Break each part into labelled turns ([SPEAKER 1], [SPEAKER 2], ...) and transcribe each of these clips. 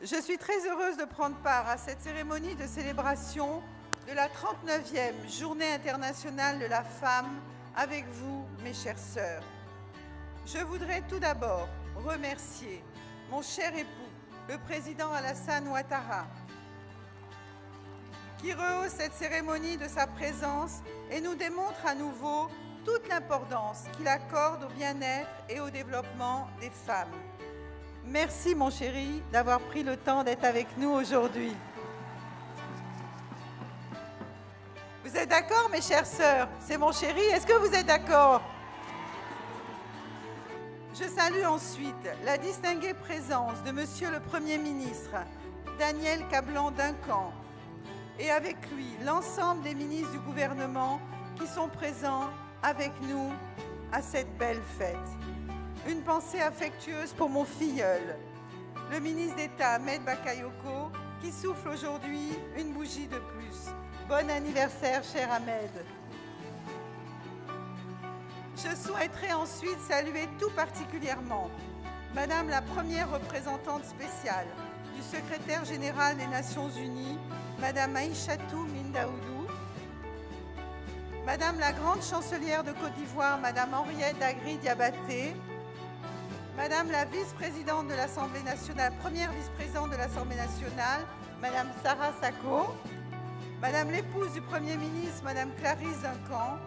[SPEAKER 1] Je suis très heureuse de prendre part à cette cérémonie de célébration de la 39e Journée internationale de la femme avec vous, mes chères sœurs. Je voudrais tout d'abord remercier mon cher époux, le président Alassane Ouattara, qui rehausse cette cérémonie de sa présence et nous démontre à nouveau toute l'importance qu'il accorde au bien-être et au développement des femmes. Merci, mon chéri, d'avoir pris le temps d'être avec nous aujourd'hui. Vous êtes d'accord, mes chères sœurs? C'est mon chéri, est-ce que vous êtes d'accord? Je salue ensuite la distinguée présence de Monsieur le Premier ministre, Daniel Kablan-Duncan, et avec lui l'ensemble des ministres du gouvernement qui sont présents avec nous à cette belle fête. Une pensée affectueuse pour mon filleul, le ministre d'État Ahmed Bakayoko, qui souffle aujourd'hui une bougie de plus. Bon anniversaire, cher Ahmed. Je souhaiterais ensuite saluer tout particulièrement Madame la première représentante spéciale du secrétaire général des Nations Unies, Madame Aïchatou Mindaoudou, Madame la grande chancelière de Côte d'Ivoire, Madame Henriette Dagri Diabaté, Madame la vice-présidente de l'Assemblée nationale, première vice-présidente de l'Assemblée nationale, Madame Sarah Sako, Madame l'épouse du Premier ministre, Madame Clarisse Duncan,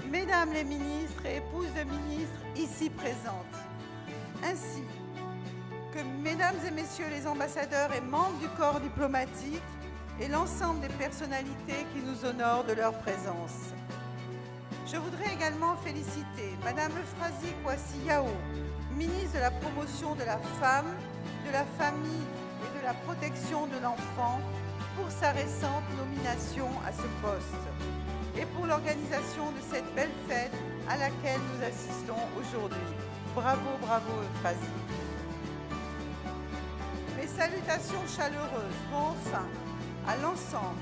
[SPEAKER 1] Mesdames les ministres et épouses de ministres ici présentes, ainsi que Mesdames et Messieurs les ambassadeurs et membres du corps diplomatique et l'ensemble des personnalités qui nous honorent de leur présence. Je voudrais également féliciter Madame Euphrasie Kouassi-Yao, ministre de la Promotion de la Femme, de la Famille et de la Protection de l'Enfant, pour sa récente nomination à ce poste et pour l'organisation de cette belle fête à laquelle nous assistons aujourd'hui. Bravo, bravo Euphrasie. Mes salutations chaleureuses vont enfin à l'ensemble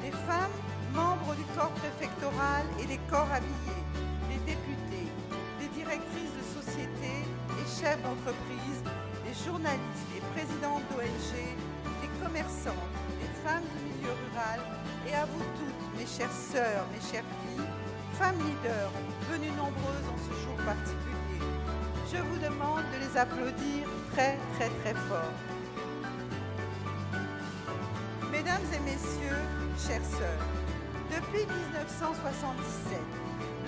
[SPEAKER 1] des femmes membres du corps préfectoral et des corps habillés, des députés, des directrices de société et chefs d'entreprise, des journalistes et présidentes d'ONG, des commerçants, des femmes du milieu rural et à vous toutes, mes chères sœurs, mes chères filles, femmes leaders, venues nombreuses en ce jour particulier. Je vous demande de les applaudir très, très, très fort. Mesdames et messieurs, chères sœurs, depuis 1977,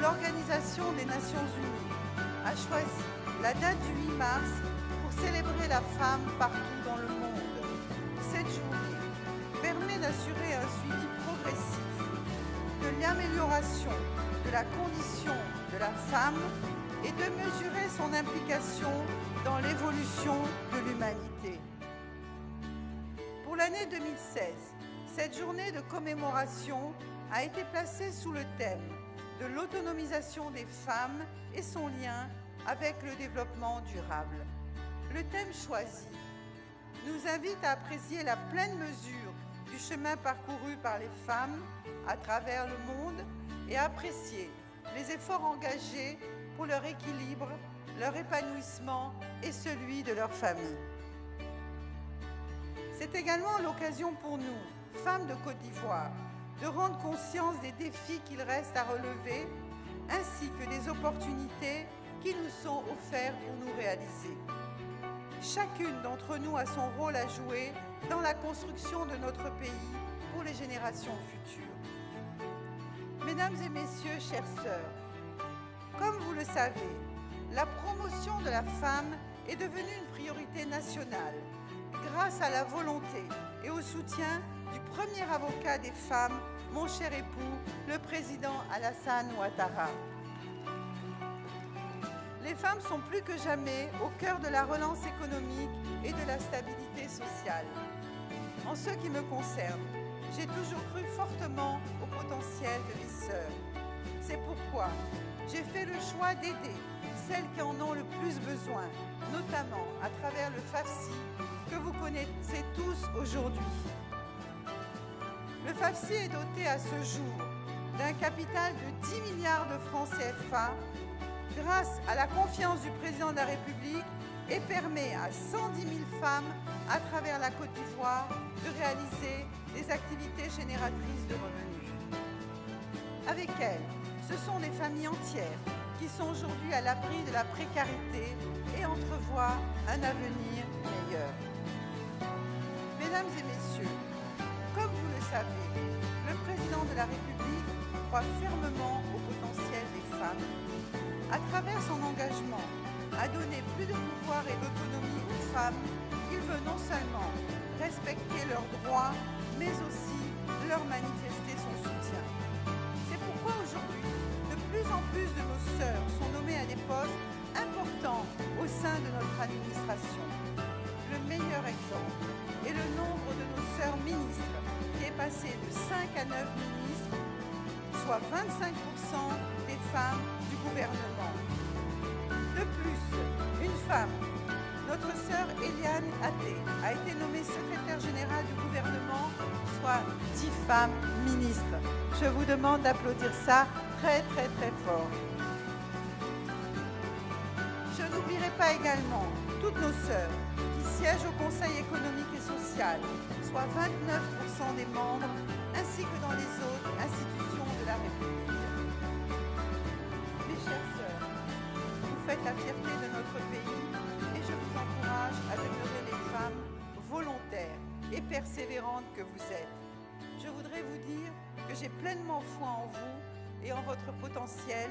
[SPEAKER 1] l'Organisation des Nations Unies a choisi la date du 8 mars pour célébrer la femme partout dans le monde. Cette journée permet d'assurer un suivi progressif de l'amélioration de la condition de la femme et de mesurer son implication dans l'évolution de l'humanité. Pour l'année 2016, cette journée de commémoration a été placée sous le thème de l'autonomisation des femmes et son lien avec le développement durable. Le thème choisi nous invite à apprécier la pleine mesure du chemin parcouru par les femmes à travers le monde et à apprécier les efforts engagés pour leur équilibre, leur épanouissement et celui de leur famille. C'est également l'occasion pour nous, femmes de Côte d'Ivoire, de rendre conscience des défis qu'il reste à relever, ainsi que des opportunités qui nous sont offertes pour nous réaliser. Chacune d'entre nous a son rôle à jouer dans la construction de notre pays pour les générations futures. Mesdames et messieurs, chères sœurs, comme vous le savez, la promotion de la femme est devenue une priorité nationale grâce à la volonté et au soutien du premier avocat des femmes, mon cher époux, le président Alassane Ouattara. Les femmes sont plus que jamais au cœur de la relance économique et de la stabilité sociale. En ce qui me concerne, j'ai toujours cru fortement au potentiel de mes sœurs. C'est pourquoi j'ai fait le choix d'aider celles qui en ont le plus besoin, notamment à travers le FAFSI que vous connaissez tous aujourd'hui. Le FAFSI est doté à ce jour d'un capital de 10 milliards de francs CFA grâce à la confiance du président de la République et permet à 110 000 femmes à travers la Côte d'Ivoire, de réaliser des activités génératrices de revenus. Avec elles, ce sont des familles entières qui sont aujourd'hui à l'abri de la précarité et entrevoient un avenir meilleur. Mesdames et messieurs, comme vous le savez, le président de la République croit fermement au potentiel des femmes. À travers son engagement à donner plus de pouvoir et d'autonomie aux femmes, il veut non seulement respecter leurs droits, mais aussi leur manifester son soutien. C'est pourquoi aujourd'hui, de plus en plus de nos sœurs sont nommées à des postes importants au sein de notre administration. Le meilleur exemple est le nombre de nos sœurs ministres qui est passé de 5 à 9 ministres, soit 25% des femmes du gouvernement. De plus, une femme, notre sœur Eliane Athé, a été nommée secrétaire générale du gouvernement, soit 10 femmes ministres. Je vous demande d'applaudir ça très très très fort. Je n'oublierai pas également toutes nos sœurs qui siègent au Conseil économique et social, soit 29% des membres, ainsi que dans les autres institutions de la République. Mes chères sœurs, vous faites la fierté de notre pays et je vous encourage à demeurer les femmes volontaires et persévérantes que vous êtes. Je voudrais vous dire que j'ai pleinement foi en vous et en votre potentiel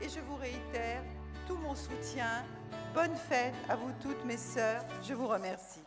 [SPEAKER 1] et je vous réitère tout mon soutien. Bonne fête à vous toutes mes sœurs. Je vous remercie.